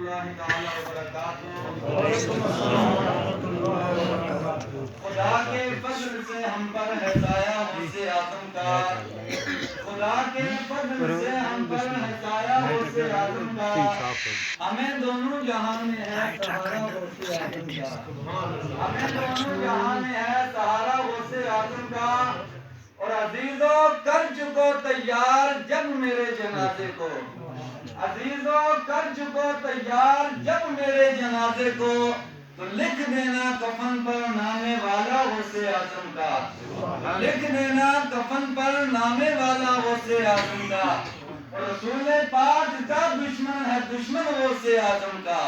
اللہ تعالی وبرکاتہ۔ وعلیکم السلام ورحمۃ اللہ وبرکاتہ۔ خدا کے فضل سے ہم پر ہے سایہ غوث اعظم کا، خدا کے فضل سے ہم پر ہے سایہ غوث اعظم کا، ہمیں دونوں جہاں میں ہے سہارا غوث اعظم کا، ہمیں دونوں جہاں میں ہے سہارا غوث اعظم کا۔ اور عزیزو کر چکو تیار جب میرے جنازے کو، عزیزو کر چکو تیار جب میرے جنازے کو، تو لکھ دینا کفن پر نام والا غوث اعظم کا، لکھ دینا کفن پر نام والا غوث اعظم کا۔ اور رسول پاک کا دشمن ہے دشمن غوث اعظم کا،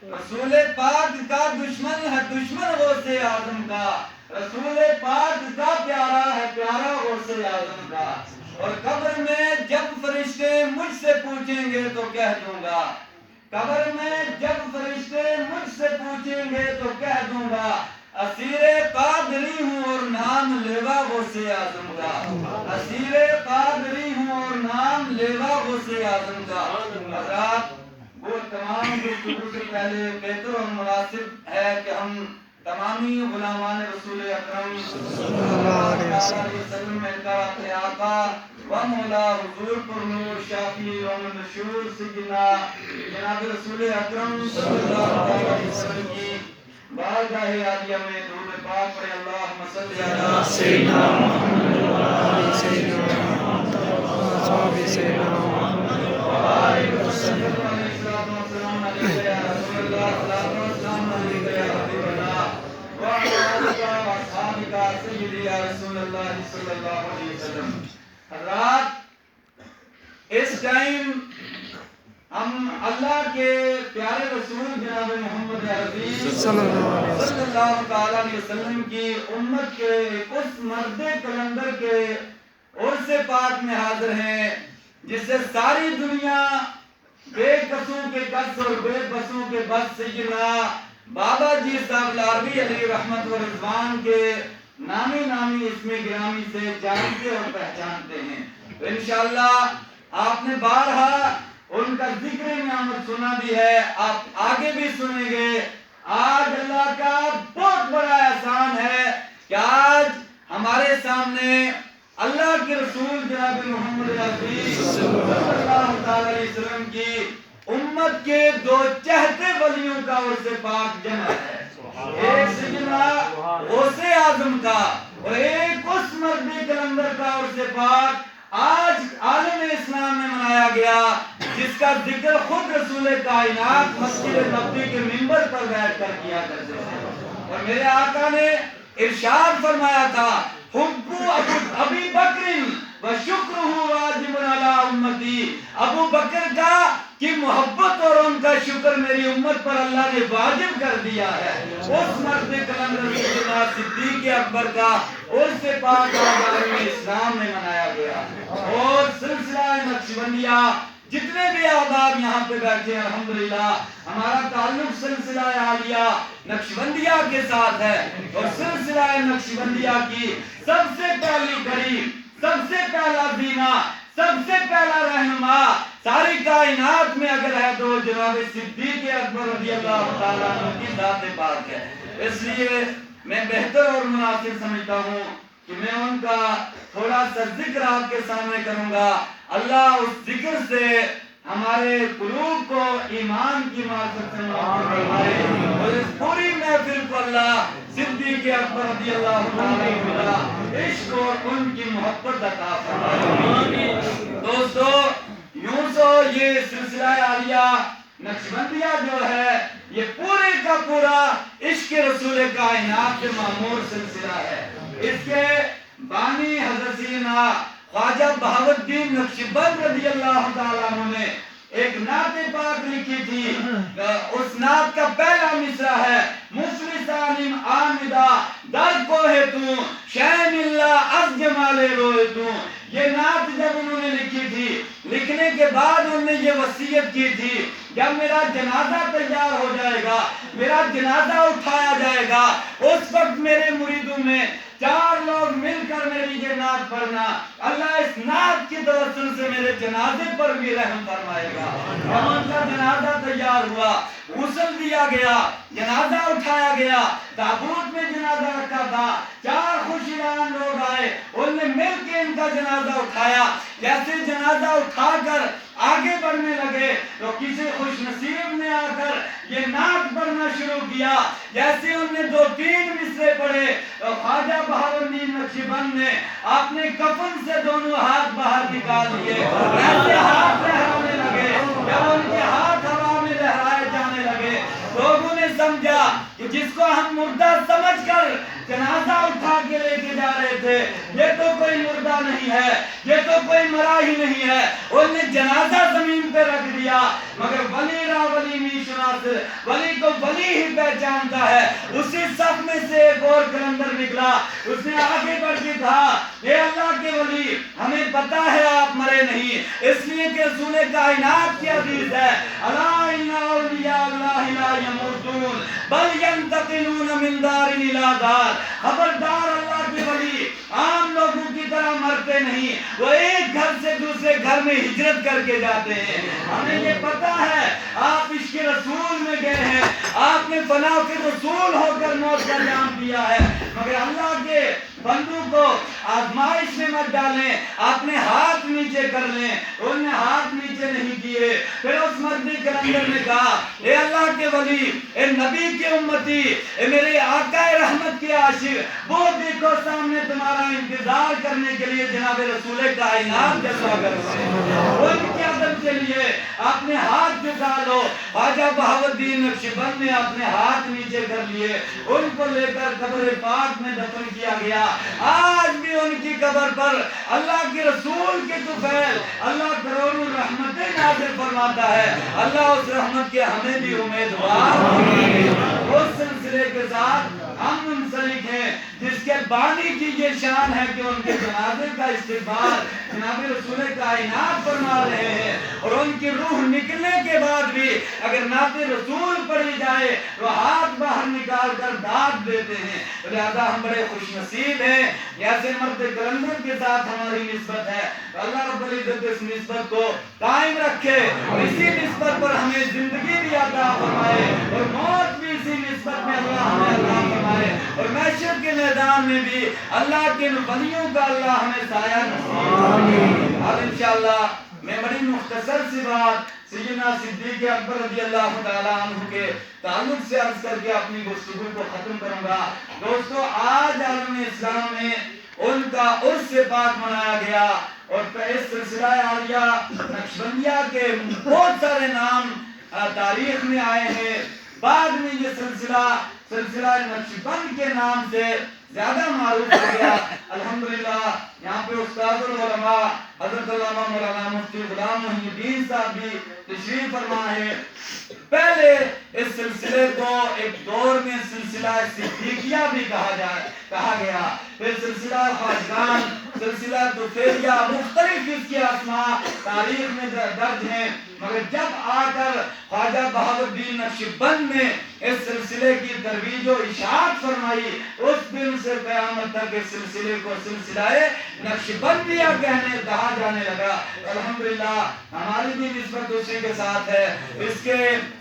رسول پاک کا دشمن ہے دشمن غوث اعظم کا، رسول پاک کا پیارا ہے پیارا غوث اعظم کا۔ اور قبر میں جب فرشتے مجھ سے پوچھیں گے تو کہہ دوں گا، قبر میں جب فرشتے مجھ سے پوچھیں گے تو کہہ دوں گا، اسیر قادری ہوں اور نام لیوا غوث اعظم کا، اسیر قادری ہوں اور نام لیوا غوث اعظم کا۔ حضرات وہ تمام گفتگو سے پہلے بہتر اور مناسب ہے کہ ہم تمامی غلامان رسول اکرم صلی اللہ علیہ وسلم میں کا اپنے آقا و مولا حضور پر نور شافی و مشہور سیدنا جناب رسول اکرم صلی اللہ علیہ وسلم کی بارگاہ عالیہ میں درود پاک پڑھے۔ اللہم صلی علی سیدنا محمد و علی سیدنا محمد و صحابہ سیدنا محمد و بارک وسلم۔ حضرات اس ٹائم ہم اللہ کے پیارے رسول جناب محمد عربی صلی اللہ تعالیٰ علیہ وسلم کی امت کے اس مرد کلندر کے عرس پاک میں حاضر ہیں جس سے ساری دنیا بے کسوں کے کس اور بے بسوں کے بس سیدنا بابا جی صاحب لاروی علیہ رحمت و رضوان کے نامی اسم گرامی سے جانتے اور پہچانتے ہیں۔ تو انشاءاللہ آپ نے بارہا ان کا ذکر نعمت سنا بھی ہے، آپ آگے بھی سنیں گے۔ آج اللہ کا بہت بڑا احسان ہے کہ آج ہمارے سامنے اللہ کے رسول جناب محمد عربی صلی اللہ علیہ وسلم کی امت کے دو چہتے ولیوں کا عرس پاک جمع ہے، ایک سیدنا غوث اعظم کا اور ایک اس مرد کلندر کا عرس پاک آج عالم اسلام میں منایا گیا، جس کا ذکر خود رسول کائنات مسجد نبوی کے منبر پر بیٹھ کر کیا کرتے تھے۔ اور میرے آقا نے ارشاد فرمایا تھا، حب ابی بکر و شکرہ واجب علی امتی، ابو بکر کا کہ محبت اور ان کا شکر میری امت پر اللہ نے واجب کر دیا ہے۔ اس مرد کلندر سیدنا صدیق اکبر کا عرس پاک عالم اسلام میں منایا گیا۔ اور سلسلہ نقشبندیہ جتنے بھی احباب یہاں پہ بیٹھے ہیں الحمدللہ ہمارا تعلق سلسلہ عالیہ نقشبندیہ کے ساتھ ہے، اور سلسلہ نقشبندیہ کی سب سے پہلی کڑی، سب سے پہلا زینہ، سب سے پہلا رہنما ساری کائنات میں اگر ہے تو جناب صدیق اکبر رضی اللہ تعالیٰ عنہ کی ذات پاک ہے۔ اس لیے میں بہتر اور مناسب سمجھتا ہوں کہ میں ان کا تھوڑا سا ذکر آپ کے سامنے کروں گا۔ اللہ اس ذکر سے ہمارے قلوب کو ایمان کی معرفت سے منور فرمائے، اور اس پوری محفل کو اللہ صدیق اکبر رضی اللہ تعالیٰ عنہ عشق اور ان کی محبت عطا فرمائے۔ دوستو یوں سو یہ سلسلہ عالیہ نقشبندیہ جو ہے یہ پورے کا پورا عشق رسول کائنات کے معمور سلسلہ ہے۔ اس کے بانی حضرت سیدنا خواجہ بہاؤ الدین نقشبند رضی اللہ تعالیٰ عنہ نے ایک نعت پاک لکھی تھی، اس نعت کا پہلا مصرع ہے، مفلسانیم آمدہ در کوہ تو شین اللہ از جمال روئے تو۔ یہ نعت جب انہوں نے لکھی تھی، لکھنے کے بعد انہوں نے یہ وصیت کی تھی، جب میرا جنازہ تیار ہو جائے گا، میرا جنازہ اٹھایا جائے گا، اس وقت میرے مریدوں میں 4 لوگ مل کر میری یہ نعت پڑھنا، اللہ اس نعت کی توسل سے میرے جنازے پر بھی رحم فرمائے گا۔ ان کا جنازہ تیار ہوا، غسل دیا گیا، جنازہ اٹھایا گیا، تابوت میں جنازہ رکھا تھا، 4 خوشیان لوگ آئے، ان نے مل کے ان کا جنازہ اٹھایا۔ جیسے جنازہ اٹھا کر آگے بڑھنے لگے تو کسی خوش نصیب نے آ کر یہ نعت پڑھنا شروع کیا۔ جیسے ان نے 2-3 مصرے پڑھے تو خواجہ بہاؤالدین نقشبند نے اپنے کفن سے دونوں ہاتھ باہر نکال لیے، ایسے ہاتھ لہرانے لگے۔ جب ان کے ہاتھ ہوا میں لہرائے جانے لگے، لوگوں نے سمجھا کہ جس کو ہم مردہ سمجھ کر جنازہ اٹھا کے لے کے جا رہے تھے، یہ تو کوئی مردہ نہیں ہے، یہ تو کوئی مرا ہی نہیں ہے۔ انہوں نے جنازہ زمین پہ رکھ دیا، مگر ولی را ولی می شناس، ولی کو ولی ہی پہچانتا ہے۔ اسی صف میں سے ایک اور کلندر نکلا، اس نے آگے بڑھ کے کہا، اے اللہ کے ولی، ہمیں پتا ہے آپ مرے نہیں، اس لیے کہ رسول کائنات کی حدیث ہے، الا ان اولیاء اللہ لا یموتون بل ینتقلون من دار الی دار۔ خبردار، اللہ کے ولی عام لوگوں کی طرح مرتے نہیں، وہ ایک گھر سے دوسرے گھر میں ہجرت کر کے جاتے ہیں۔ ہمیں یہ پتا ہے آپ عشق رسول میں گئے ہیں، آپ نے فنا کے رسول ہو کر موت کا جام دیا ہے، مگر اللہ کے بندوں کو آزمائش میں مت ڈالیں، اپنے ہاتھ نیچے کر لیں۔ انہوں نے ہاتھ نیچے نہیں کیے۔ پھر اس مرد کلندر نے کہا، اے اللہ کے ولی، اے نبی کے امتی، اے میرے آقا رحمت کے عاشق، وہ دیکھو سامنے تمہارا انتظار کرنے کے لیے جناب رسول کائنات جلوہ کر رہے ہیں، ان کی عدم کے لیے اپنے ہاتھ جھکا لو۔ خواجہ بہاؤالدین نقشبند نے اپنے ہاتھ نیچے کر لیے، ان کو لے کر قبر پاک میں دفن کیا گیا۔ آج بھی ان کی قبر پر اللہ کے رسول کے طفیل اللہ کروڑوں رحمتیں نازل فرماتا ہے۔ اللہ اس رحمت کے ہمیں بھی امیدوار اس سلسلے کے ساتھ ہم منسلک ہیں جس کے بانی کی یہ شان ہے کہ ان کے جنازے کا استقبال جناب رسول کائنات فرما رہے ہیں، اور ان کی روح نکلنے کے بعد بھی اگر نعت رسول پڑھی جائے تو ہاتھ باہر نکال کر داد دیتے ہیں۔ لہذا ہم بڑے خوش نصیب ہیں، ایسے مرد کلندر کے ساتھ ہماری نسبت ہے۔ اللہ رب العزت اس نسبت کو قائم رکھے، اسی نسبت پر ہمیں زندگی بھی عطا فرمائے اور موت بھی اسی نسبت میں اللہ ہمیں عطا فرمائے، اور محشر کے میدان میں بھی اللہ کے ولیوں کا اللہ ہمیں سایہ نصیب فرمائے۔ اب انشاءاللہ میں بڑی مختصر سی بات سیدنا صدیق اکبر رضی اللہ تعالیٰ عنہ کے تعلق سے عرض کر کے اپنی گفتگو کو ختم کروں گا۔ دوستو، آج عالم اسلام میں ان کا عرس پاک منایا گیا، اور اس سلسلہ عالیہ نقشبندیہ کے بہت سارے نام تاریخ میں آئے ہیں۔ بعد میں یہ سلسلہ نقشبند کے نام سے زیادہ معروف ہو گیا۔ الحمدللہ یہاں پہ استاد العلماء حضرت علامہ مولانا مفتی غلام محی الدین صاحب بھی تشریف فرما ہے۔ پہلے اس سلسلے کو ایک دور میں سلسلہ صدیقیہ بھی کہا گیا، پھر سلسلہ خواجگان، سلسلہ طفیلیہ، مختلف اس کی اسماء تاریخ میں درج ہیں، مگر جب آ کر خواجہ بہاؤالدین نقشبند نے اس سلسلے کی ترویج و اشاعت فرمائی، اس دن سے قیامت تک اس سلسلے کو سلسلہ نقشبندیہ کہا جانے لگا۔ الحمدللہ ہماری بھی نسبت اسی کے ساتھ ہے۔ اس کے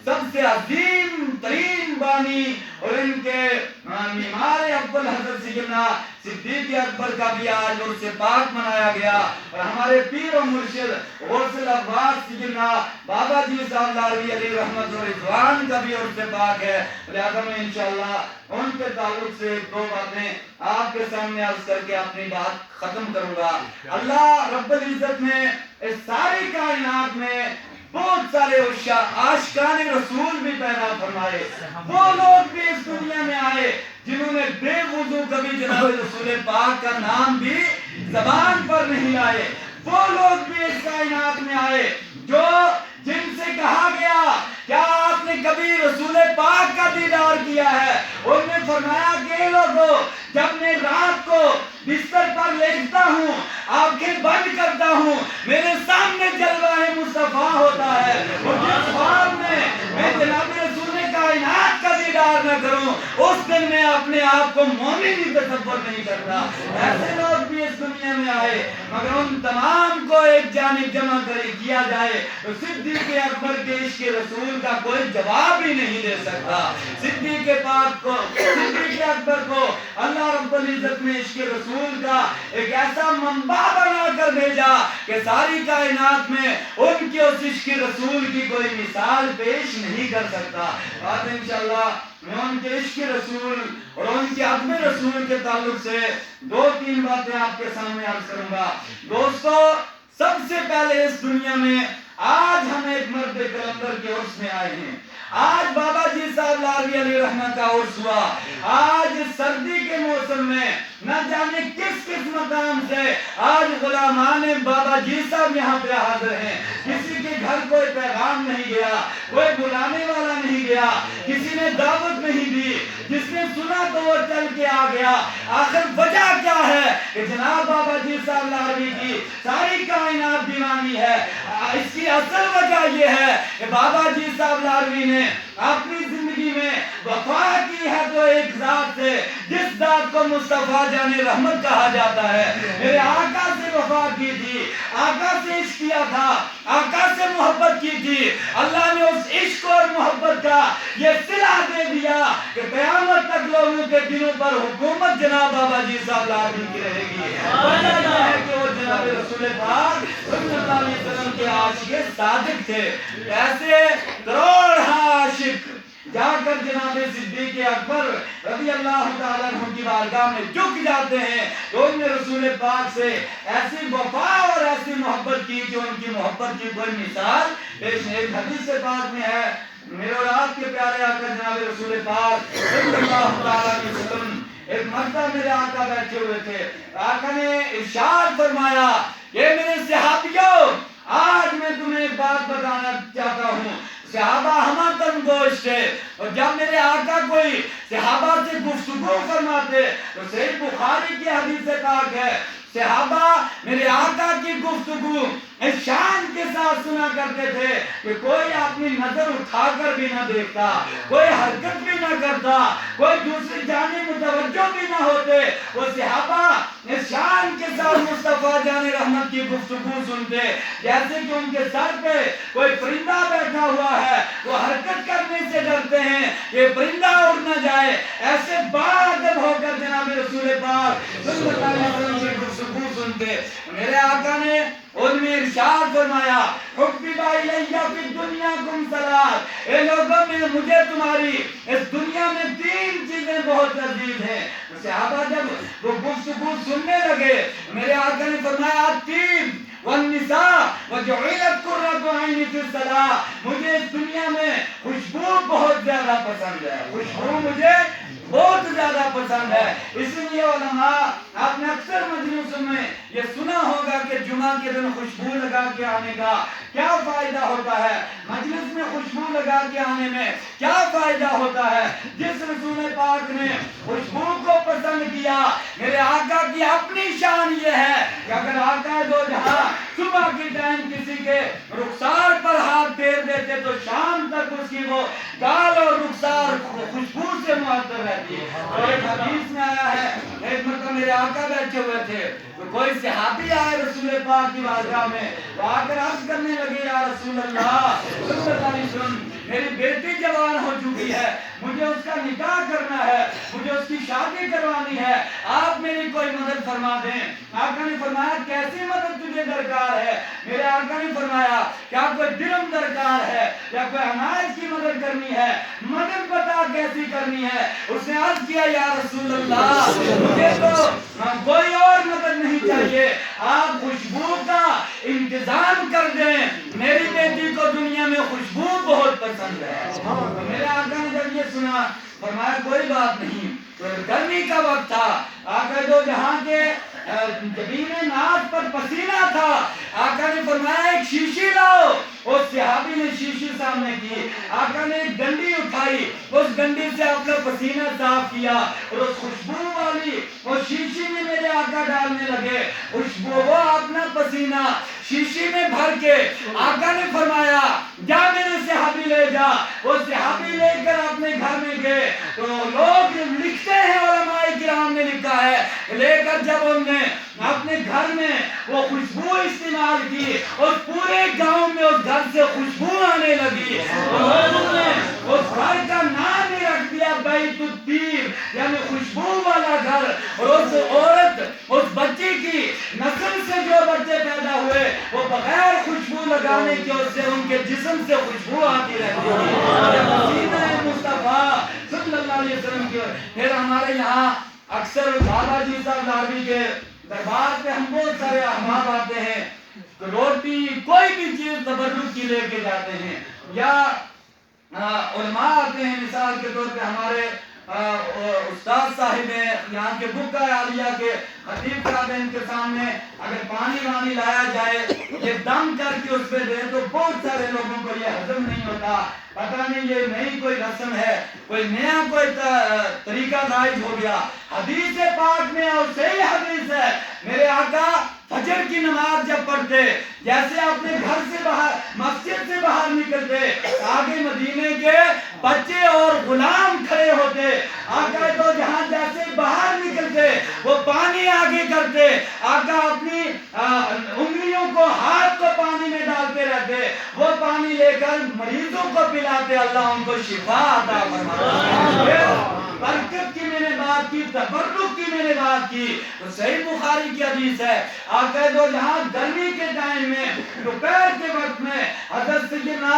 سب سے عظیم ترین بانی اور ان کے معمار اول حضرت سیدنا صدیق اکبر کا بھی آج عرس پاک منایا گیا، اور ہمارے پیر و مرشد غوث العباس سیدنا بابا جی صاحب لاروی علیہ رحمت و رضوان کا بھی عرس پاک ہے۔ لہذا میں انشاءاللہ ان کے تعلق سے 2 باتیں آپ کے سامنے عرض کر کے اپنی بات ختم کروں گا۔ اللہ رب العزت نے اس ساری کائنات میں بہت سارے عاشقان رسول بھی پیدا فرمائے۔ وہ لوگ بھی اس دنیا میں آئے جنہوں نے بے وضو کبھی جناب رسول پاک کا نام بھی زبان پر نہیں لائے۔ وہ لوگ بھی اس کائنات میں آئے جن سے کہا گیا کیا آپ نے کبھی رسول پاک کا دیدار کیا ہے؟ انہوں نے فرمایا کہ لوگوں، جب میں رات کو بستر پر لیٹتا ہوں، آنکھیں بند کرتا ہوں، میرے سامنے جلوہ مصطفیٰ ہوتا ہے، اور جس خواب میں جناب رسول کائنات کا دیدار نہ کروں، اس دن میں اپنے آپ کو مومن ہی تصور نہیں کرتا. ایسے لوگ بھی اس دنیا میں آئے مگر ان تمام کو ایک جانب جمع کیا جائے تو صدیق اکبر کے عشق رسول کا کوئی جواب ہی نہیں دے سکتا. صدیق اکبر کو اللہ رب العزت نے عشق رسول کا ایک ایسا منبع بنا کر بھیجا کہ ساری کائنات میں ان کے اس عشق رسول کی کوئی مثال پیش نہیں کر سکتا. آج انشاءاللہ میں ان کے عشق رسول اور ان کے عدم رسول کے تعلق سے 2-3 باتیں آپ کے سامنے عرض کروں گا. دوستو، سب سے پہلے اس دنیا میں آج ہم ایک مرد کلندر کے عرس میں آئے ہیں. آج بابا جی صاحب لاروی علیہ رحمت کا عرس ہوا. آج سردی کے موسم میں نہ جانے کس مقام سے آج غلامان بابا جی صاحب یہاں پہ حاضر ہیں. کسی کے گھر کوئی پیغام نہیں گیا، کوئی بلانے والا نہیں گیا، کسی نے دعوت نہیں دی. جس نے سنا تو وہ چل کے آ گیا. آخر وجہ کیا ہے کہ جناب بابا جی صاحب لاروی کی ساری کائنات دیوانی ہے. اس کی اصل وجہ یہ ہے کہ بابا جی صاحب لاروی نے اپنی زندگی میں وفا کی ہے تو ایک ذات سے، جس ذات کو مصطفیٰ جان رحمت کہا جاتا ہے. میرے آقا سے وفا کی تھی، آقا سے عشق کیا تھا، آقا سے محبت کی تھی. اللہ نے اس عشق اور محبت کا یہ صلہ دے دیا کہ قیامت تک لوگوں کے دلوں پر حکومت جناب بابا جی صاحب لاروی کی رہے گی. وجہ یہ ہے کہ وہ جناب رسول پاک صلی اللہ علیہ وسلم کے عاشق صادق تھے. ایسے کروڑ عاشق جا کر جناب صدیق اکبر رضی اللہ تعالیٰ عنہ کی بارگاہ میں جھک جاتے ہیں تو ان نے رسول پاک سے ایسی وفا اور ایسی محبت کی کہ ان کی محبت کی کوئی مثال پیش نہیں. ایک حدیث پاک میں ہے، میرے اور آپ کے پیارے آقا جناب رسول پاک صلی اللہ تعالیٰ علیہ وسلم ایک مرتبہ میرے آقا بیٹھے ہوئے تھے. آقا نے ارشاد فرمایا کہ میرے صحابیوں، آج میں تمہیں ایک بات بتانا چاہتا ہوں. صحابہ ہمہ تن گوشت تھے اور جب میرے آقا کوئی صحابہ سے گفتگو فرماتے تو صحیح بخاری کی حدیث پاک ہے، صحابہ میرے آقا کی گفتگو اس شان کے ساتھ سنا کرتے تھے کہ کوئی اپنی نظر اٹھا کر بھی نہ دیکھتا، کوئی حرکت بھی نہ کرتا، کوئی دوسری جانب متوجہ بھی نہ ہوتے. وہ صحابہ اس شان کے ساتھ مصطفیٰ جان رحمت کی گفتگو سنتے جیسے کہ ان کے سر پہ کوئی پرندہ بیٹھا ہوا ہے. وہ حرکت کرنے سے ڈرتے ہیں کہ پرندہ اڑ نہ جائے. ایسے باادب ہو کر جناب رسول پاک صلی اللہ علیہ وسلم کی گفتگو سنتے. میرے آقا نے ان میں ارشاد فرمایا، حبب الیہ فی دنیاکم ثلاث، اے لوگوں میں مجھے تمہاری اس دنیا میں 3 چیزیں بہت عزیز ہیں. صحابہ جب وہ گفتگو سننے لگے میرے آقا نے فرمایا 3 والنساء وجعلت قرۃ عینی فی الصلاۃ، مجھے اس دنیا میں خوشبو بہت زیادہ پسند ہے، خوشبو مجھے بہت زیادہ پسند ہے. اس لیے علماء، آپ نے اکثر مجلسوں میں یہ سنا ہوگا کہ جمعہ کے دن خوشبو لگا کے آنے کا کیا فائدہ ہوتا ہے. مجلس میں خوشبو لگا کے آنے میں کیا فائدہ ہوتا ہے. جس رسول پاک نے خوشبو کو پسند کیا، میرے آقا کی اپنی شان یہ ہے کہ اگر آقا دو جہاں صبح کے ٹائم کسی کے رخسار پر ہاتھ پھیر دیتے تو شام تک اس کی وہ گال اور رخسار خوشبو سے معطر رہتی ہے. اور ایک حدیث میں آیا ہے، ایک مرتبہ میرے آقا بیٹھے ہوئے تھے تو کوئی صحابی آئے رسول پاک کی بارگاہ میں تو آ کر عرض کرنے لگے، یا رسول اللہ صلی اللہ علیہ وسلم، میری بیٹی جوان ہو چکی ہے، مجھے اس کا نکاح کرنا ہے، مجھے اس کی شادی کروانی ہے، آپ میری کوئی مدد فرما دیں. آقا نے فرمایا کیسی مدد تجھے درکار ہے. میرے آقا نے فرمایا کیا کوئی درم درکار ہے یا کوئی اناج کی مدد کرنی ہے، مدد بتا کیسی کرنی ہے. اس نے عرض کیا، یا رسول اللہ مجھے تو کوئی اور مدد نہیں چاہیے، آپ خوشبو کا انتظام کر دیں، میری بیٹی کو دنیا میں خوشبو بہت پسند ہے. میرے آقا نے جب یہ سنا فرمایا کوئی بات نہیں. گرمی کا وقت تھا، آقا دو جہاں کے جبین ناز پر پسینہ تھا. آقا نے فرمایا ایک شیشی لاؤ. اس صحابی نے شیشی سامنے کی، آقا نے ایک ڈنڈی اٹھائی، اس ڈنڈی سے اپنا پسینہ صاف کیا اور اس خوشبو والی وہ شیشی میں میرے آقا ڈالنے لگے. خوشبو وہ اپنا پسینہ شیشی میں بھر کے آقا نے فرمایا جا میرے صحابی لے جا. وہ صحابی لے کر اپنے گھر میں گئے تو لوگ وہ خوشبو استعمال کی اور پورے گاؤں میں اس گھر سے خوشبو آنے لگی. لوگوں نے اس گھر کا نام ہی رکھ دیا بیت الطیب یعنی خوشبو والا گھر. اور اس عورت اس بچی کی نسل سے جو بچے پیدا ہوئے وہ بغیر خوشبو لگانے کے اس سے ان کے جسم سے خوشبو آتی رہتی ہے. مدینہ مصطفیٰ صلی اللہ علیہ وسلم کی. پھر ہمارے یہاں اکثر بابا جی صاحب لاہوری کے دربار پہ ہم بہت سارے احباب آتے ہیں, روٹی کوئی بھی چیز تبرک کی لے کے جاتے ہیں, یا علماء آتے ہیں. مثال کے طور پہ ہمارے استاد صاحب ہیں یہاں کے بکہ عالیہ کے خطیب صاحب ہیں, ان کے سامنے اگر پانی وانی لایا جائے یہ دم کر کے اس پہ دے تو بہت سارے لوگوں کو یہ ہضم نہیں ہوتا. پتہ نہیں یہ نئی کوئی رسم ہے, کوئی نیا کوئی طریقہ رائج ہو گیا. حدیث پاک میں اور صحیح حدیث ہے, میرے آقا فجر کی نماز جب پڑھتے جیسے اپنے گھر سے باہر مسجد سے باہر نکلتے آگے مدینے کے بچے اور غلام کھڑے ہوتے. آقا تو جہاں جیسے باہر نکلتے وہ پانی آگے کرتے, آقا اپنی انگلیوں کو ہاتھ کو پانی میں ڈالتے رہتے, وہ پانی لے کر مریضوں کو پلاتے, اللہ ان کو شفا عطا فرماتا. برکت کی میں نے بات کی, تبرک کی میں نے بات کی, تو صحیح بخاری کی حدیث ہے آقا دو جہاں گرمی کے ٹائم میں دوپہر کے وقت میں حضرت سیدنا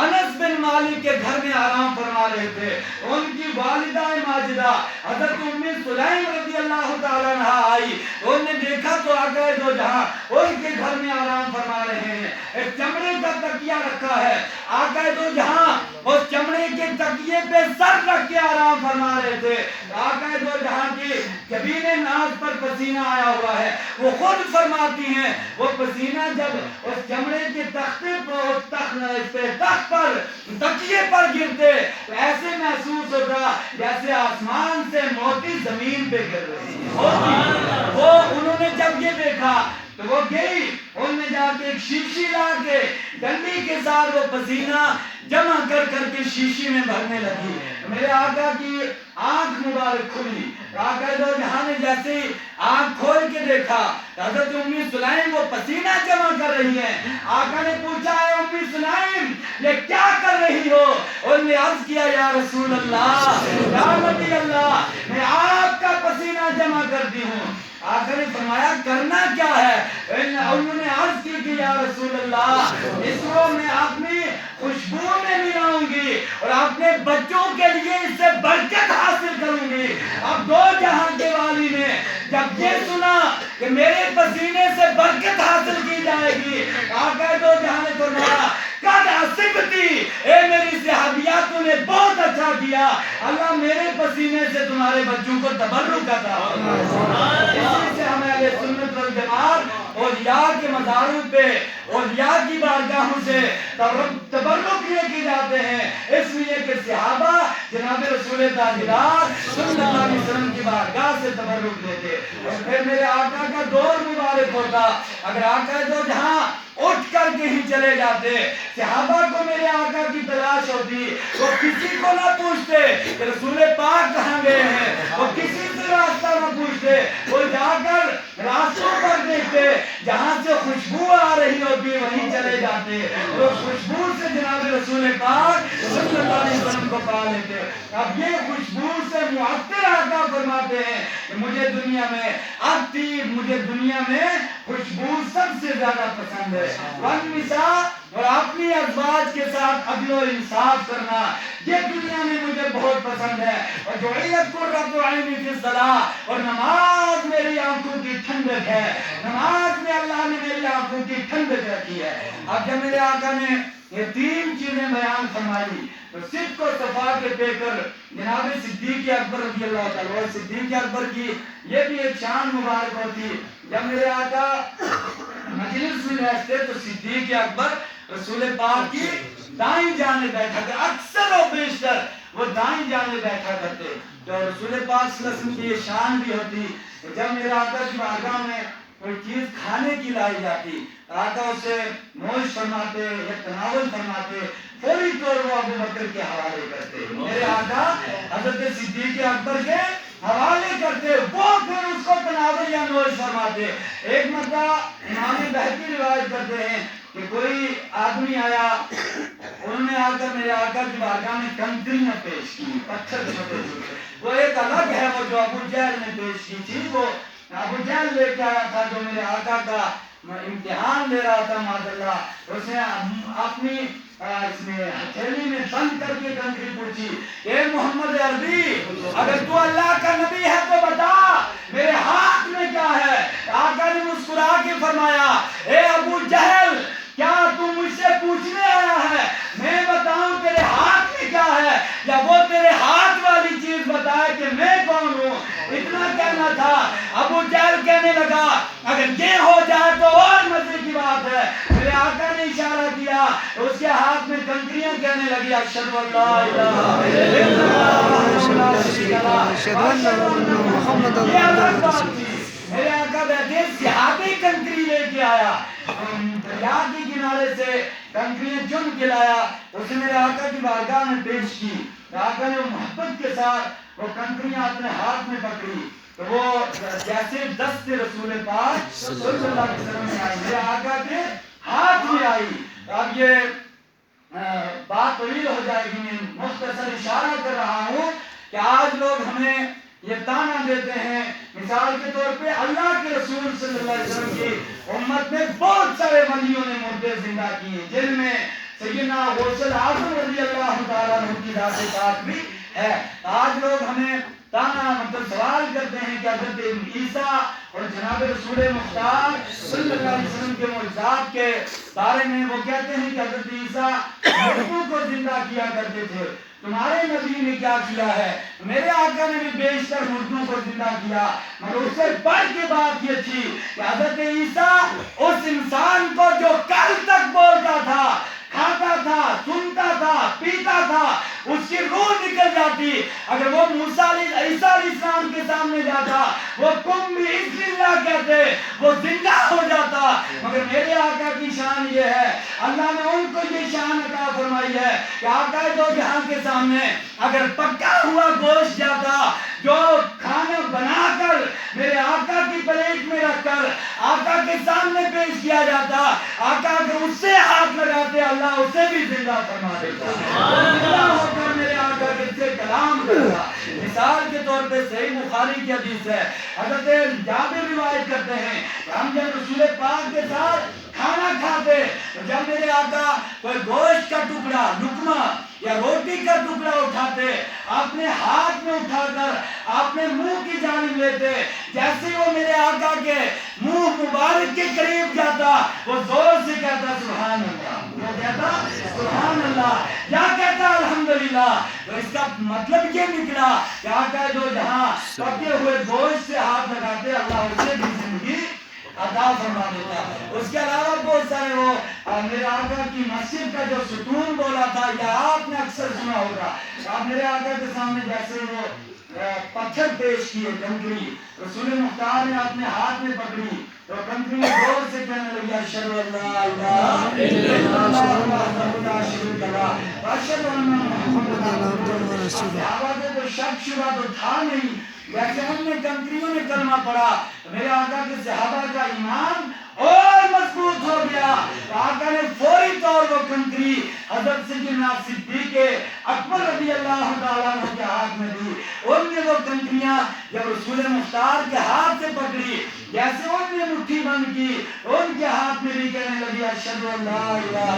انس بن مالک کے گھر میں آرام فرما رہے تھے. ان کی والدہ ماجدہ حضرت ام سلیم رضی اللہ تعالیٰ عنہا آئی, انہوں نے دیکھا تو آقا دو جہاں ان کے گھر میں آرام فرما رہے ہیں. ایک چمڑے کا تکیہ رکھا ہے, آقا دو جہاں اس چمڑے کے تکیے پہ سر رکھ کے آرام فرما رہے تھے. آقا دو جہاں کی جبین ناز پر پسینہ آیا ہوا ہے, وہ خود فرماتی ہیں وہ پسینہ جب اس چمڑے کے تختے پر تخت پر تکیے پر گرتے تو ایسے محسوس ہوتا جیسے آسمان سے موتی زمین پہ گر رہی ہے. وہ انہوں نے جب یہ دیکھا تو وہ گئی, انہوں نے جا کے ایک شیشی لا کے ڈنڈی کے ساتھ وہ پسینہ جمع کر کر کے شیشی میں بھرنے لگی. میرے آقا کی آنکھ مبارک کھلی, آقا دو جہاں نے جیسے ہی آنکھ کھول کے دیکھا حضرت امی سلیم وہ پسینہ جمع کر رہی ہیں. آقا نے پوچھا ہے امی سلیم یہ کیا کر رہی ہو؟ انہوں نے عرض کیا یا رسول اللہ یا نبی اللہ میں آپ کا پسینہ جمع کرتی ہوں. آقا نے فرمایا کرنا کیا ہے؟ انہوں نے عرض کی کہ یا رسول اللہ اس کو میں اپنی خوشبو میں ملاؤں گی اور اپنے بچوں کے لیے اس سے برکت حاصل کروں گی. اب دو جہاں کے والی نے جب یہ سنا کہ میرے پسینے سے برکت حاصل کی جائے گی, آقا دو جہاں نے فرمایا قد عصبتی, اے میری صحابیہ تو نے بہت اچھا کیا, اللہ میرے پسینے سے تمہارے بچوں کو تبرک عطا فرمائے. اسی سے ہمیں اہل سنت والجماعت اولیاء کے مزاروں پہ اولیاء کی بارگاہوں سے تبرک لے کے جاتے ہیں, اس لیے کہ صحابہ جناب رسول تاجدار صلی اللہ علیہ وسلم کی بارگاہ سے تبرک لیتے. اور پھر میرے آقا کا دور مبارک ہوتا, اگر آقا دو جہاں اٹھ کر کے ہی چلے جاتے, صحابہ کو میرے آقا کی تلاش ہوتی, وہ کسی کو نہ پوچھتے کہ رسول پاک کہاں گئے ہیں, وہ کسی سے راستہ نہ پوچھتے, وہ جا کر راستوں پر دیکھتے جہاں سے خوشبو آ رہی ہوتی وہیں چلے جاتے, وہ خوشبو سے جناب رسول پاک صلی اللہ علیہ وسلم کو پا لیتے. اب یہ خوشبو سے معطر آقا فرماتے ہیں کہ مجھے دنیا میں مجھے دنیا میں خوشبو سب سے زیادہ پسند ہے. والنساء اور اپنی ازواج کے ساتھ عدل و انصاف کرنا یہ دنیا میں مجھے بہت پسند ہے. اور جعلت قرۃ عینی فی الصلاۃ, اور نماز میری آنکھوں کی ٹھنڈک ہے, نماز میں اللہ نے میری آنکھوں کی ٹھنڈک رکھی ہے. اب جب میرے آقا نے یہ تین چیزیں بیان فرمائی تو صدق و صفا کے پیکر جناب صدیق اکبر رضی اللہ تعالیٰ, صدیق اکبر کی یہ بھی ایک شان مبارک ہوتی. جب میرے آقا مجلس میں بیٹھتے تو صدیق اکبر رسول پاک کی دائیں جانب بیٹھا کرتے, اکثر و بیشتر وہ دائیں جانب بیٹھا کرتے. تو رسول پاک صلی اللہ علیہ وسلم کی یہ شان بھی ہوتی, جب میرے آقا کی بارگاہ میں کوئی چیز کھانے کی لائی جاتی, آقا اسے نوش فرماتے یا تناول فرماتے, فوری طور وہ ابو بکر کے حوالے کرتے. میرے آقا حضرت صدیق اکبر کے حوالے کرتے, وہ پھر اس کو تناول یا نوش فرماتے. ایک مرتبہ بہتی روایت کرتے ہیں کہ کوئی آدمی آیا، انہوں نے آ کر میرے آقا کی بارگاہ میں کنکریاں پیش کی، پتھر چھوٹے چھوٹے. وہ ایک الگ ہے وہ جو ابو جہل نے پیش کی تھی. وہ ابو جہل لے کے آیا تھا جو میرے آقا کا امتحان لے رہا تھا معاذاللہ. اس نے اپنی اس میں ہتھیلی میں بند کر کے کنکری پوچھی، اے محمد عربی اگر تو اللہ کا نبی ہے تو بتا میرے ہاتھ میں کیا ہے؟ آقا نے مسکرا کے فرمایا، اے ابو جہل کیا تم مجھ سے پوچھنے آیا ہے میں بتاؤں تیرے ہاتھ میں کیا ہے، یا وہ تیرے ہاتھ والی چیز بتائے کہ میں کون ہوں؟ اتنا کہنا تھا. ابو جہل کہنے لگا اگر یہ ہو جائے تو اور مزے کی بات ہے. میرے آقا نے اشارہ کیا، اس کے ہاتھ میں کنکریاں کہنے لگی، اشہد ان لا الہ الا اللہ اشہد ان محمد رسول اللہ. میرے آقا بیٹھے صحابی کنکری لے کے آیا، دریا کے کنارے سے کنکریاں چن کے لایا، اسے میرے آقا کی بارگاہ میں پیش کی. آقا نے محبت کے ساتھ وہ کنکریاں اپنے ہاتھ میں پکڑی تو وہ جیسے دست رسول پاک صلی اللہ علیہ وسلم میں آئی، میرے آقا کے ہاتھ میں آئی. اب یہ بات طویل ہو جائے گی، میں مختصر اشارہ کر رہا ہوں کہ آج لوگ ہمیں یہ تانا دیتے ہیں. مثال کے طور پہ اللہ کے رسول صلی اللہ علیہ وسلم کی امت میں بہت سارے ولیوں نے مردے زندہ کیے، جن میں سیدنا غوث اعظم رضی اللہ تعالیٰ عنہ کی ذات پاک بھی ہے. آج لوگ ہمیں تانا سوال کرتے ہیں کہ حضرت عیسیٰ اور جناب رسول مختار صلی اللہ علیہ وسلم کے معجزات کے بارے میں وہ کہتے ہیں کہ حضرت عیسیٰ مردوں کو زندہ کیا کرتے تھے. تمہارے نبی نے کیا کیا ہے؟ میرے آقا نے بھی بیشتر مردوں کو زندہ کیا، مگر اس سے بڑھ کے بات یہ تھی کہ حضرت عیسیٰ اس انسان کو جو کل تک بولتا تھا، کھاتا تھا، سنتا تھا، پیتا تھا، اس کی روح نکل جاتی، اگر وہ موسیٰ عیسیٰ علیہ السلام کے سامنے جاتا وہ کم بھی اذن اللہ کہتے وہ زندہ ہو جاتا. مگر میرے آقا کی شان یہ ہے، اللہ نے ان کو یہ شان عطا فرمائی ہے کہ آقا دو جہاں کے سامنے اگر پکا ہوا گوشت جاتا جو کھانا بنا کر میرے آقا کی پلیٹ میں رکھ کر آقا کے سامنے پیش کیا جاتا، آقا اگر اس سے ہاتھ لگاتے اللہ اسے بھی زندہ فرما دیتا، زندہ ہو کر میرے آقا کے سے کلام کرتا. مثال کے طور پہ صحیح بخاری کی حدیث ہے، حضرت جابر روایت کرتے ہیں ہم جب رسول پاک کے ساتھ کھانا کھاتے تو جب میرے آقا کوئی گوشت کا ٹکڑا، لقمہ یا روٹی کا ٹکڑا اٹھاتے اپنے ہاتھ میں اٹھا کر اپنے منہ کی جانب لیتے، جیسے وہ میرے آقا کے منہ مبارک کے قریب جاتا وہ زور سے کہتا سبحان اللہ، وہ کہتا سبحان اللہ یا کہتا الحمدللہ. تو اس کا مطلب یہ نکلا کہ آقا جو جہاں پکے ہوئے گوشت سے ہاتھ لگاتے اللہ اسے بھی زندگی عطا فرما دیتا. اس کے علاوہ بہت سارے وہ میرے آقا کی مسجد کا جو ستون بولا تھا یا آپ نے اکثر سنا ہوگا، آپ میرے آقا کے سامنے جیسے وہ پتھر پیش کیے کنکری، رسول مختار نے اپنے ہاتھ میں پکڑی تو کنکری زور سے کہنے لگی اشہد ان لا الہ الا اللہ اشہد ان محمد رسول اللہ. صحابہ کو کوئی شک شبہ تو تھا نہیں، جیسے ہم نے کنکریوں نے کلمہ پڑھا میرے آقا کے صحابہ کا ایمان اور مضبوط ہو گیا. آقا نے فوری طور وہ کنکری حضرت سیدنا صدیق اکبر رضی اللہ تعالیٰ عنہ کے ہاتھ میں دی. ان نے وہ کنکریاں جب رسول مختار کے ہاتھ سے پکڑی، جیسے ان نے مٹھی بند کی ان کے ہاتھ میں بھی کہنے لگی اشہد ان لا الہ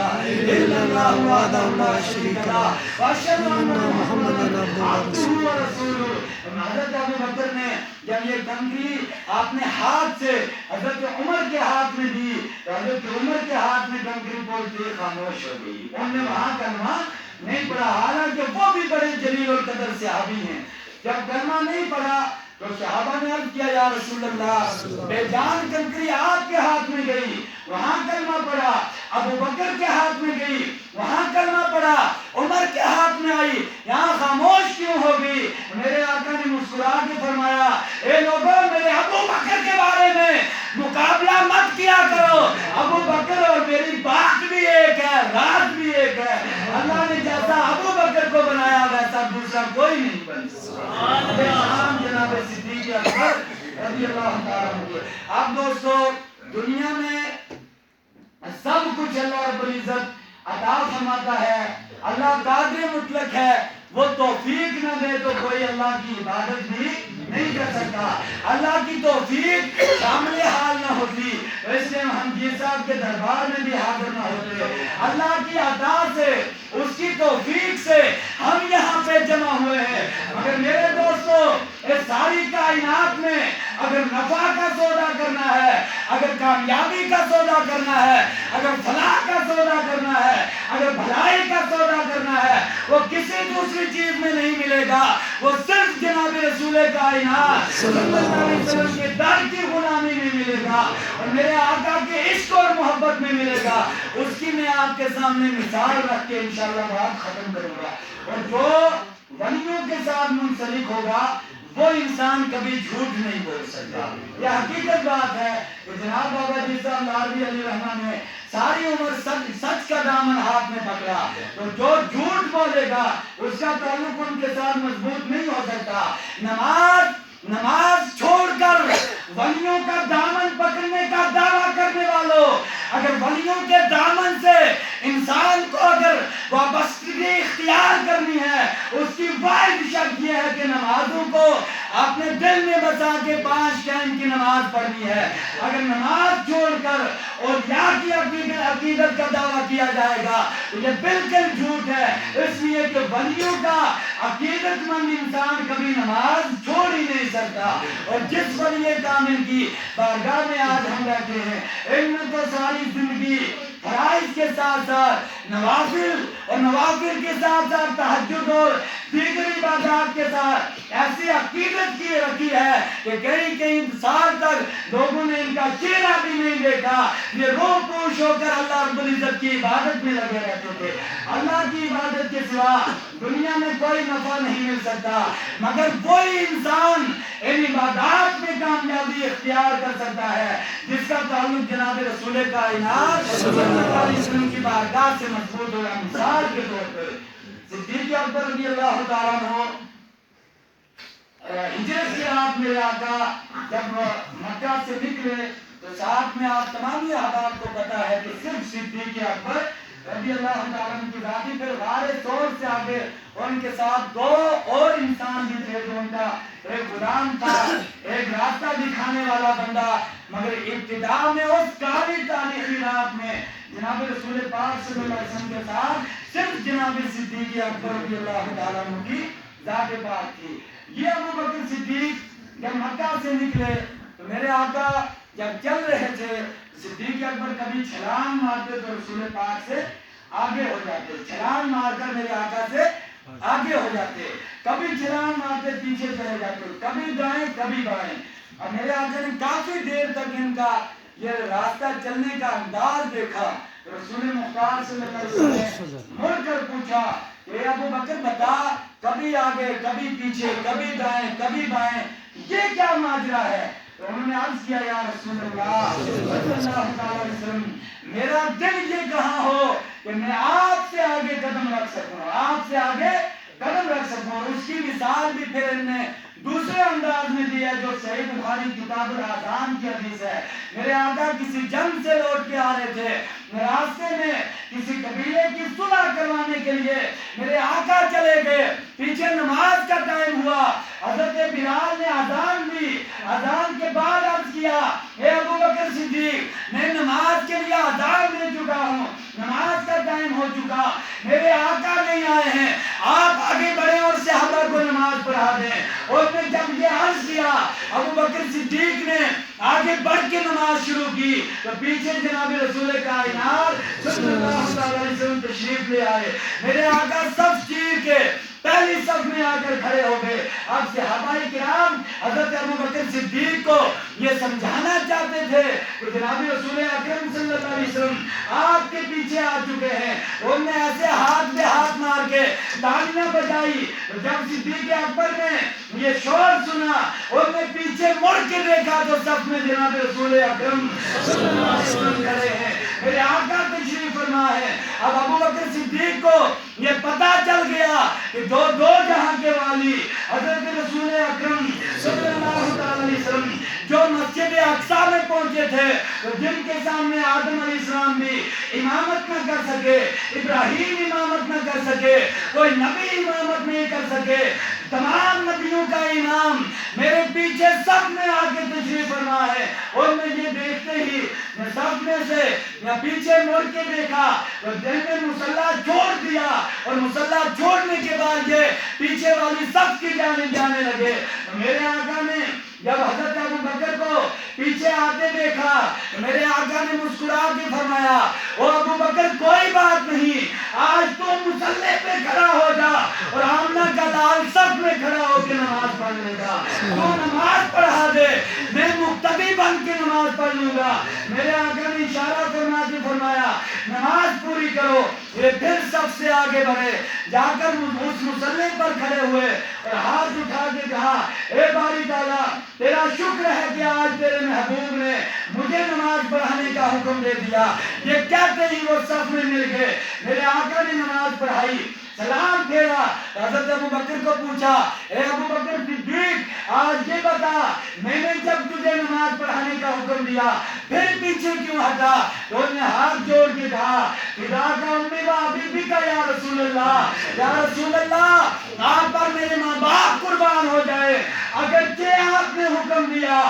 الا اللہ وحدہ لا شریک لہ واشہد ان محمدًا عبدہ ورسولہ. حضرت ابو بکر نے جب یہ کنکری اپنے ہاتھ سے حضرت عمر کے ہاتھ میں دی تو حضرت عمر کے ہاتھ میں کنکری پڑتے خاموش ہو گئی، انہوں نے وہاں کلمہ نہیں پڑھا، حالانکہ وہ بھی بڑے جلیل القدر صحابی ہیں. جب کلمہ نہیں پڑھا تو صحابہ نے عرض کیا یا رسول اللہ بے جان کنکری آپ کے ہاتھ میں گئی، وہاں کلمہ پڑھا، ابو بکر کے ہاتھ میں گئی وہاں کلمہ پڑھا، عمر کے ہاتھ میں آئی یہاں خاموش کیوں ہو گئی؟ میرے آقا نے مسکرا کے فرمایا اے لوگوں میرے ابو بکر کے بارے میں مقابلہ مت کیا کرو، ابو بکر اور میری بات بھی ایک ہے، رات بھی ایک ہے. اللہ نے جیسا ابو بکر کو بنایا ویسا دوسرا کوئی نہیں بن سکتا. جناب صدیق اکبر رضی اللہ تعالیٰ عنہ. اب دوستو دنیا میں سب کچھ اللہ رب العزت عطا فرماتا ہے. اللہ قادر مطلق ہے، وہ توفیق نہ دے تو کوئی اللہ کی عبادت بھی نہیں کر سکتا. اللہ کی توفیق شامل حال نہ ہوتی تو اس لیے ہم جی صاحب کے دربار میں بھی حاضر نہ ہوتے. اللہ کی عطا سے، اس کی توفیق سے ہم یہاں پہ جمع ہوئے ہیں. مگر میرے دوستو، اس ساری کائنات میں اگر نفع کا سودا کرنا ہے، اگر کامیابی کا سودا کرنا ہے، اگر فلاح کا سودا کرنا ہے، اگر بھلائی کا سودا کرنا ہے، وہ کسی دوسری چیز میں نہیں ملے گا. وہ صرف جناب رسول کائنات صلی اللہ علیہ وسلم کے در کی غلامی میں ملے گا اور میرے آقا کے عشق اور محبت میں ملے گا. اس کی میں آپ کے سامنے مثال رکھ کے انشاءاللہ بات ختم کروں گا. اور جو ولیوں کے ساتھ منسلک ہوگا وہ انسان کبھی جھوٹ نہیں بول سکتا. یہ حقیقت بات ہے کہ جناب بابا جی صاحب لاروی علیہ رحمٰن نے ساری عمر سچ کا دامن ہاتھ میں پکڑا. تو جو جھوٹ بولے گا اس کا تعلق ان کے ساتھ مضبوط نہیں ہو سکتا. نماز چھوڑ کر ولیوں کا دامن پکڑنے کا دعویٰ کرنے والوں، اگر ولیوں کے دامن سے انسان کو اگر وابستگی اختیار کرنی ہے، اس کی واحد شرط یہ ہے کہ نمازوں کو اپنے دل میں بسا کے 5 ٹائم کی نماز پڑھنی ہے. اگر نماز چھوڑ کر اور یا کی عقیدت کا دعویٰ کیا جائے گا تو یہ بالکل جھوٹ ہے. اس لیے کہ ولیوں کا عقیدت مند انسان کبھی نماز چھوڑ ہی نہیں سکتا. اور جس ولی کامل کی بارگاہ میں آج ہم بیٹھے ہیں، ان میں تو ساری زندگی فرائض کے ساتھ ساتھ نوافل اور نوافل کے ساتھ ساتھ تہجد اور دیگر عبادات کے ساتھ ایسی عقیدت کی رکھی ہے کہ کئی سال تک لوگوں نے ان کا چہرہ بھی نہیں دیکھا. یہ روح پوش ہو کر اللہ رب العزت کی عبادت میں لگے رہتے تھے. اللہ کی عبادت کے سوا دنیا میں کوئی نفع نہیں مل سکتا، مگر وہی انسان ان عبادات میں کامیابی اختیار کر سکتا ہے جس کا تعلق جناب رسول کائنات صلی اللہ علیہ وسلم کی بارگاہ سے مضبوط ہوا. مثال کے طور پر صدیق اکبر رضی اللہ تعالیٰ عنہ ہجرت کی رات میرے آقا جب مکہ سے نکلے تو ساتھ میں آپ تمام احباب کو پتا ہے کہ صرف صدیق اکبر رضی اللہ تعالیٰ عنہ کی ذاتی پھر غار طور سے آگے اور ان کے ساتھ 2 اور انسان بھی تھے جو ان کا ایک غلام تھا، ایک راستہ دکھانے والا بندہ. مگر ابتدا میں اس کاری تاریخی رات میں جناب رسول پاک صلی اللہ علیہ وسلم کے ساتھ صرف جناب صدیق اکبر رضی اللہ تعالیٰ عنہ کی ذات پاک تھی. یہ ابو بکر صدیق جب مکہ سے نکلے تو میرے آقا جب چل رہے تھے، صدیق اکبر کبھی چھلانگ مارتے تو رسول پاک سے آگے ہو جاتے، چھلانگ مار کر میرے آقا سے آگے ہو جاتے، کبھی چھلانگ مارتے پیچھے چلے جاتے، کبھی دائیں کبھی بائیں. اور میرے آقا نے کافی دیر تک ان کا یہ راستہ چلنے کا انداز دیکھا. رسول مختار صلی اللہ علیہ وسلم نے مڑ کر پوچھا کہ ابو بکر بتا، کبھی آگے کبھی پیچھے، کبھی دائیں کبھی بائیں، یہ کیا ماجرا ہے؟ تو انہوں نے عرض کیا یا رسول اللہ صلی اللہ علیہ وسلم، میرا دل یہ کہاں ہو کہ میں آپ سے آگے قدم رکھ سکوں، آپ سے آگے قدم رکھ سکوں. اور اس کی مثال بھی پھر ان نے دوسرے انداز میں دیا جو صحیح بخاری کتاب الاذان کی حدیث ہے. میرے آقا کسی جنگ سے لوٹ کے آ رہے تھے، راستے میں کسی قبیلے کی صلح کروانے کے لیے میرے آقا چلے گئے. پیچھے نماز کا ٹائم ہوا، حضرت بلال نے اذان دی، اذان کے بعد عرض کیا اے ابو بکر صدیق، میں نماز کے لیے اذان دے چکا ہوں، نماز کا ٹائم ہو چکا، میرے آقا نہیں آئے ہیں، آپ آگے بڑھیں اور صحابہ کو نماز پڑھا دیں. اور نے جب یہ عرض کیا ابو بکر صدیق نے آگے بڑھ کے نماز شروع کی تو پیچھے جناب رسول کائنات صلی اللہ علیہ وسلم تشریف لے آئے. میرے آقا صف چیر کے پہلی صف میں آ کر کھڑے ہو گئے. اب صحابہ کرام حضرت ابو بکر صدیق کو یہ سمجھانا چاہتے تھے کہ جناب رسول اکرم صلی اللہ علیہ وسلم آپ کے پیچھے آ چکے ہیں. انہوں نے ایسے ہاتھ پہ ہاتھ مار کے تالیاں بجائی. جب صدیق اکبر نے یہ شور سنا، انہوں نے پیچھے مڑ کے دیکھا تو صف میں جناب رسول اکرم صلی اللہ علیہ وسلم کھڑے ہیں، میرے آقا تشریف فرما ہے. اب ابو بکر صدیق کو یہ پتا چل گیا کہ دو جہاں کے والی حضرت رسول اکرم صلی اللہ علیہ وسلم جو مسجد اقصی میں پہنچے تھے تو جن کے سامنے آدم علیہ السلام بھی امامت نہ کر سکے، ابراہیم امامت نہ کر سکے، کوئی نبی امامت نہیں کر سکے، تمام نبیوں کا امام میرے پیچھے سب نے آ کے تشریف فرما ہے۔ اور میں یہ دیکھتے ہی میں سب میں سے میں پیچھے مڑ کے دیکھا تو دل میں مصلی چھوڑ دیا، اور مصلی چھوڑنے کے بعد یہ پیچھے والی سب کی جانب جانے لگے۔ میرے آقا نے جب حضرت ابو بکر کو پیچھے آتے دیکھا تو میرے آقا نے مسکرا کے فرمایا، او ابو بکر کوئی بات نہیں، آج تو مصلی پہ کھڑا ہو جا اور آمنہ کا لال سب میں کھڑا ہو کے نماز پڑھ لے گا، تو نماز پڑھا دے، میں مقتدی بن کے نماز پڑھ لوں گا۔ میرے آقا نے اشارہ فرما کے فرمایا نماز پوری کرو۔ یہ پھر سب سے آگے بڑھے، جا کر اس مصلی پر کھڑے ہوئے اور ہاتھ اٹھا کے کہا، اے باری تعالیٰ تیرا شکر ہے کہ آج تیرے محبوب نے مجھے نماز پڑھانے کا حکم دے دیا۔ یہ کہتے ہی وہ صف میں مل گئے، میرے آقا نے نماز پڑھائی، سلام پھیرا، حضرت ابو بکر کو پوچھا، اے ابو بکر صدیق آج یہ بتا میں نے جب تجھے نماز پڑھانے کا حکم دیا پھر پیچھے کیوں ہٹا؟ تو انہوں نے ہاتھ جوڑ کے کہا، فدا کا امی و ابی کا یا رسول اللہ، یا رسول اللہ آپ پر میرے ماں باپ قربان ہو جائے، اگرچہ آپ نے حکم دیا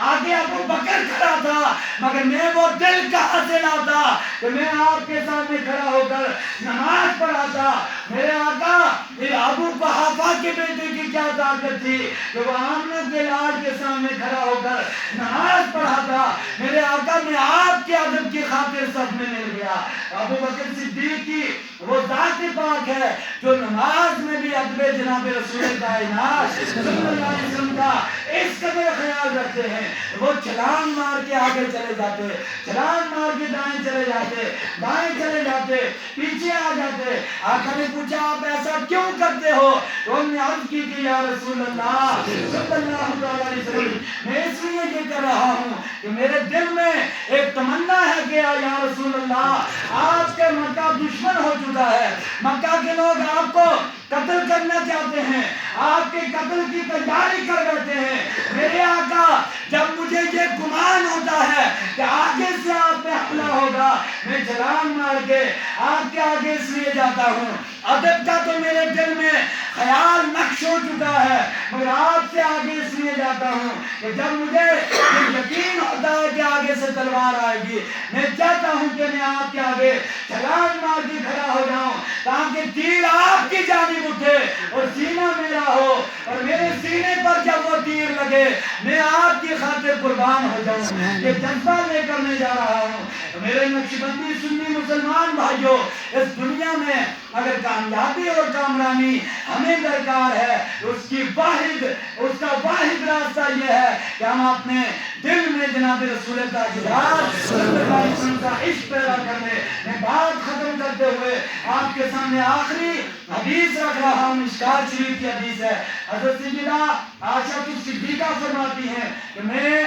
آگے ابو بکر کھڑا تھا مگر میں وہ دل کہاں سے لاتا کہ میں آپ کے سامنے کھڑا ہو کر نماز پڑھاتا۔ میرے آقا یہ ابو قحافہ کے بیٹے کی کیا طاقت تھی کہ وہ آمنہ کے لاڈ کے سامنے کھڑا ہو کر نماز پڑھاتا۔ میرے آقا میں آپ کے ادب کی خاطر سب میں مل گیا۔ ابو بکر صدیق کی وہ ذات پاک ہے جو نماز میں بھی ادب جناب رسول کائنات صلی اللہ علیہ وسلم کا اس قدر خیال رکھتے ہیں، وہ چھلانگ مار کے آگے چلے جاتے، چھلانگ مار کے دائیں چلے جاتے، بائیں چلے جاتے، پیچھے آ جاتے۔ آقا نے پوچھا آپ ایسا کیوں کرتے ہو؟ تو ہم نے عرض کی کہ یا رسول اللہ صلی اللہ علیہ وسلم میں اس لیے یہ کر رہا ہوں کہ میرے دل میں ایک تمنا ہے کہ یا رسول اللہ آپ کے مکہ دشمن ہو چکا ہے، مکہ کے لوگ آپ کو قتل کرنا چاہتے ہیں، آپ کے قتل کی تیاری کر بیٹھے ہیں۔ میرے آقا جب مجھے یہ گمان ہوتا ہے کہ آگے سے آپ پہ حملہ ہوگا میں چھلانگ مار کے آپ کے آگے اس لیے جاتا ہوں، ادب کا تو میرے دل میں خیال نقش ہو چکا ہے مگر آپ سے آگے اس لیے جاتا ہوں کہ جب مجھے یہ یقین ہوتا ہے کہ آگے سے تلوار آئے گی میں چاہتا ہوں کہ میں آپ کے آگے چھلانگ مار کے کھڑا ہو جاؤں تاکہ تیر آپ کی جانب اٹھے اور سینہ میرا ہو، اور میرے سینے پر جب وہ تیر لگے میں آپ کی خاطر قربان ہو جاؤں۔ یہ جذبہ لے کر میں جا رہا ہوں۔ میرے نقشبندی سنی مسلمان بھائیوں، اس دنیا میں اگر کامیابی اور کامرانی ہمیں درکار ہے تو اس کا واحد راستہ یہ ہے کہ ہم اپنے دل میں جناب رسول تاجدار صلی اللہ علیہ وسلم کا عشق پیدا کر لیں۔ میں بات ختم کرتے ہوئے آپ کے سامنے آخری حدیث رکھ رہا ہوں، مشکوٰۃ شریف کی حدیث ہے۔ حضرت سیدہ عائشہ صدیقہ فرماتی ہیں کہ میں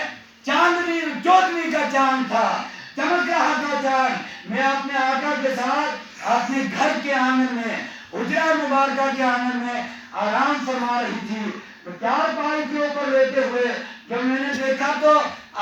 چودھویں کا چاند تھا، چمک رہا تھا چاند، میں اپنے آقا کے ساتھ اپنے گھر کے آنگن میں حجرہ مبارکہ کے آنگن میں آرام فرما رہی تھی تو چار پائی کے اوپر لیتے ہوئے جب میں نے دیکھا تو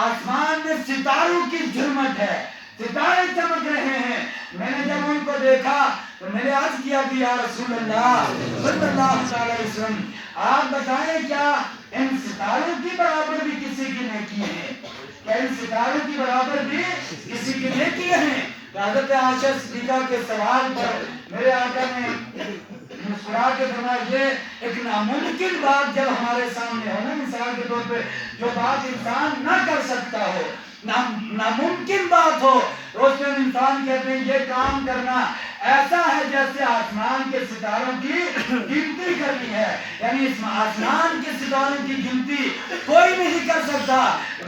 آسمان میں ستاروں کی جھلمٹ ہے، ستارے چمک رہے ہیں۔ میں نے جب ان کو دیکھا تو میں نے عرض کیا کہ یا رسول اللہ صلی اللہ علیہ وسلم آپ بتائیں کیا ان ستاروں کی برابر بھی کسی کی نیکی ہے؟ کیا ان ستاروں کی برابر بھی کسی کی نیکی ہیں؟ حضرت عائشہ صدیقہ کے سوال پر میرے آقا نے مسکرا کے فرمایا یہ ایک ناممکن بات جب ہمارے سامنے ہو نا، مثال کے طور پہ جو بات انسان نہ کر سکتا ہو، ناممکن بات ہو تو اس میں انسان کہتے ہیں یہ کام کرنا ایسا ہے جیسے آسمان کے ستاروں کی گنتی کرنی ہے، یعنی اس آسمان کے ستاروں کی گنتی کوئی نہیں کر سکتا۔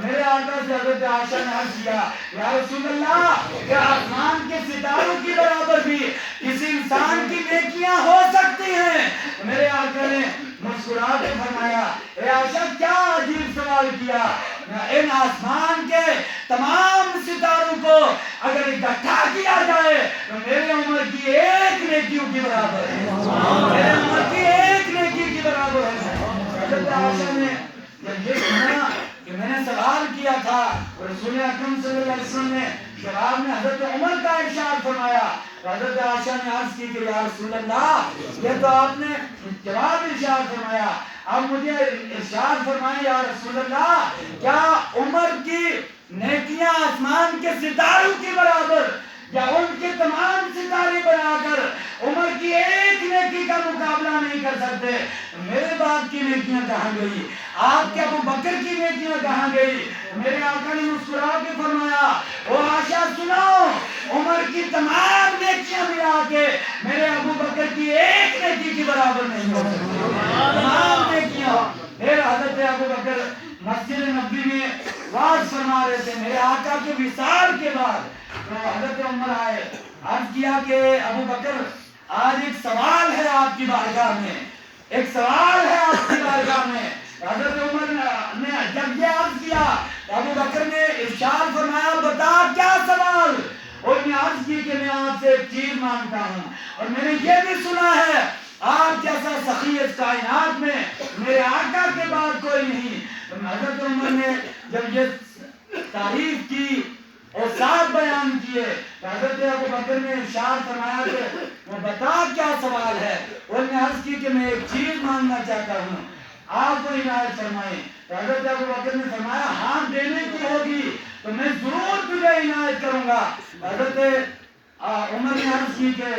میرے آقا سے حضرت عائشہ نے عرض کیا یا رسول اللہ کیا آسمان کے ستاروں کی برابر بھی کسی انسان کی نیکیاں ہو سکتی ہیں؟ میرے آقا نے مسکرا کے فرمایا اے عائشہ کیا عجیب سوال کیا، ان آسمان کے تمام ستاروں کو اگر اکٹھا کیا جائے تو میرے عمر کی ایک نیکیوں کی برابر ہے، میرے عمر کی ایک نیکی کی برابر ہے۔ حضرت عائشہ نے جب یہ سنا کہ میں نے سوال کیا تھا رسول اکرم علیہ وسلم نے جواب میں حضرت عمر کا ارشاد فرمایا، حضرت عائشہ نے عرض کی کہ یا رسول اللہ یہ تو آپ نے جواب ارشاد فرمایا، اب مجھے ارشاد فرمائیں یا رسول اللہ کیا عمر کی نیکیاں آسمان کے ستاروں کے برابر یا ان کے تمام ستارے بنا کر عمر کی ایک نیکی کا مقابلہ نہیں کر سکتے؟ میرے باپ کی نیکیاں کہاں گئی؟ آپ کے ابو بکر کی نیکیاں کہاں گئی؟ میرے آقا نے مسکرا کے فرمایا او عائشہ سنو، عمر کی تمام نیکیاں ملا کے میرے ابو بکر کی ایک نیکی کے برابر نہیں ہو سکتی، تمام نیکیاں۔ پھر حضرت ابو بکر مسجد نبوی میں واز فرما رہے تھے، میرے آقا کے وصال کے بعد تو حضرت عمر آئے، عرض کیا کہ ابو بکر آج ایک سوال ہے آپ کی بارگاہ میں، ایک سوال ہے آپ کی بارگاہ میں۔ حضرت عمر نے جب یہ عرض کیا ابو بکر نے ارشاد فرمایا بتا کیا سوال؟ اور میں عرض کی کہ میں آپ سے ایک چیز مانگتا ہوں اور میں نے یہ بھی سنا ہے آپ جیسا سخی اس کائنات میں میرے آقا کے بعد کوئی نہیں۔ حضرت عمر نے جب یہ تعریف کی اور ساتھ بیان کیے حضرت ابو بکر نے ارشاد فرمایا کہ وہ بتا کیا سوال ہے؟ اور نے عرض کی کہ میں ایک چیز مانگنا چاہتا ہوں، آپ کو عنایت فرمائیں۔ حضرت ابو بکر نے فرمایا ہاں دینے کی ہوگی تو میں ضرور تجھے عنایت کروں گا۔ حضرت عمر نے عرض کی کہ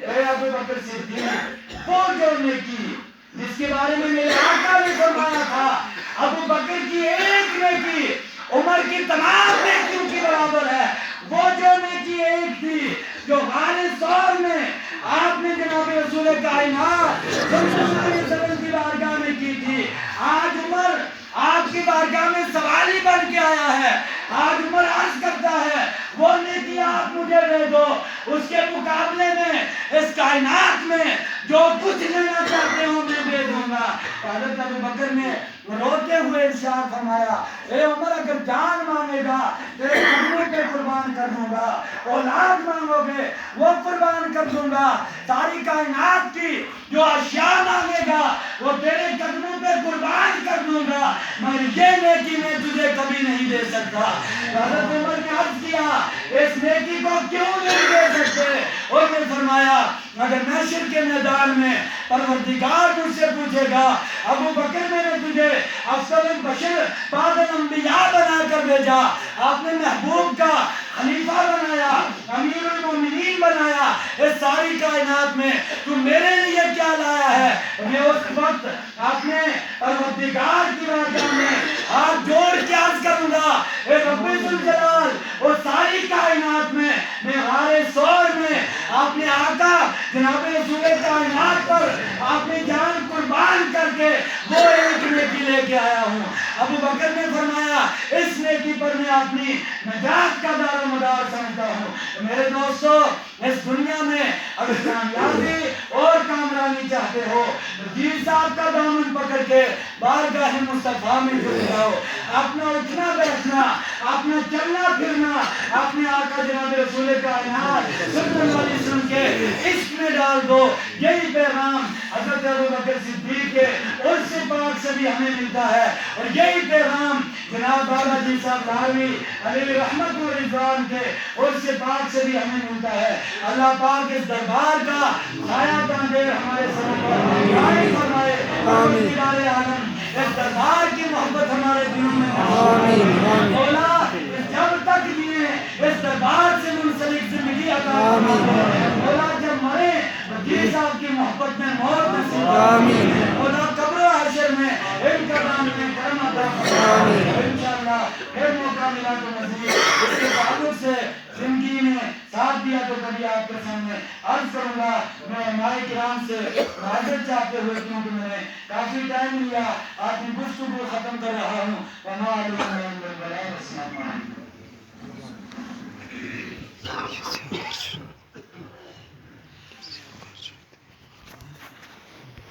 اے ابو بکر صدیق وہ جو نیکی جس کے بارے میں میرے آقا نے فرمایا تھا ابو بکر کی ایک نیکی عمر کی تمام نیکیوں کی برابر ہے، وہ جو نیکی ایک تھی جو غار ثور میں آپ نے جناب رسول کائنات صلی اللہ علیہ وسلم کی بارگاہ میں کی تھی، آج عمر آپ کی بارگاہ میں سوالی بن کے آیا ہے۔ آج عمر عرض کرتا ہے وہ نیکی آپ مجھے دے دو، اس کے مقابلے میں اس کائنات میں جو کچھ لینا چاہتے ہو میں دے دوں گا۔ حضرت ابو بکر نے روتے ہوئے ارشاد فرمایا اے عمر اگر جان مانگے گا تیرے قدموں پہ قربان کر دوں گا، اولاد مانگو گے وہ قربان کر دوں گا، ساری کائنات کی جو اشیاء مانگے گا وہ تیرے قدموں پہ قربان کر دوں گا، مگر یہ نیکی میں تجھے کبھی نہیں دے سکتا۔ حضرت عمر نے عرض کیا اس نیکی کو کیوں نہیں دے سکتے؟ اور نے فرمایا اگر محشر کے میدان میں پروردگار مجھ سے پوچھے گا ابو بکر میں نے تجھے افضل البشر بعد الانبیاء بنا کر بھیجا، آپ نے محبوب کا خلیفہ بنایا، امیر المومنین بنایا، اس ساری کائنات میں تو میرے لیے کیا لایا ہے؟ میں اس وقت اپنے پروردگار کی بارگاہ میں ہاتھ جوڑ کے عرض کروں گا اے رب ذوالجلال وہ ساری کائنات میں غار ثور میں آپ نے آقا جناب رسول کائنات پر آپ نے جان قربان کر کے وہ ایک نیکی لے کے آیا ہوں۔ ابو بکر نے فرمایا اس نیکی پر میں اپنی نجات کا دار و مدار سمجھتا ہوں۔ میرے دوستو اس دنیا میں اگر کامیابی اور کامرانی چاہتے ہو جی صاحب کا دامن پکڑ کے بارگاہ مصطفیٰ میں جڑ جاؤ، اپنا اٹھنا بیٹھنا، اپنا چلنا پھرنا اپنے آقا جناب رسول کائنات صلی اللہ علیہ وسلم کے عشق میں ڈال دو۔ یہی پیغام حضرت ابو بکر صدیق کے عرص پاک سے بھی ہمیں ملتا ہے، اور یہی پیغام جناب بابا جی صاحب لاہوری علیہ رحمت و رضوان کے عرص پاک سے بھی ہمیں ملتا ہے۔ اللہ پاک اس دربار کا سایہ تنظیر ہمارے سر پر قائم فرمائے، پروردگار عالم اس دربار کی محبت ہمارے دلوں میں مولا جب تک جیے اس دربار سے منسلک زندگی عطا فرمائے، مولا جب مرے جی صاحب کی محبت میں موت نصیب فرمائے، مولا قبر و حشر میں ان کا نام میں کرم عطا فرمائے۔ انشاءاللہ پھر موقع ملا تو مزید اس کے تعلق سے زندگی میں ساتھ دیا تو کبھی آپ کے سامنے عرض کروں گا۔ میں مائے کرام سے معذرت چاہتے ہوئے کیونکہ میں نے کافی ٹائم لیا، آپ کی گفتگو ختم کر رہا ہوں۔ وما علیکم ورحمۃ اللہ وبرکاتہ۔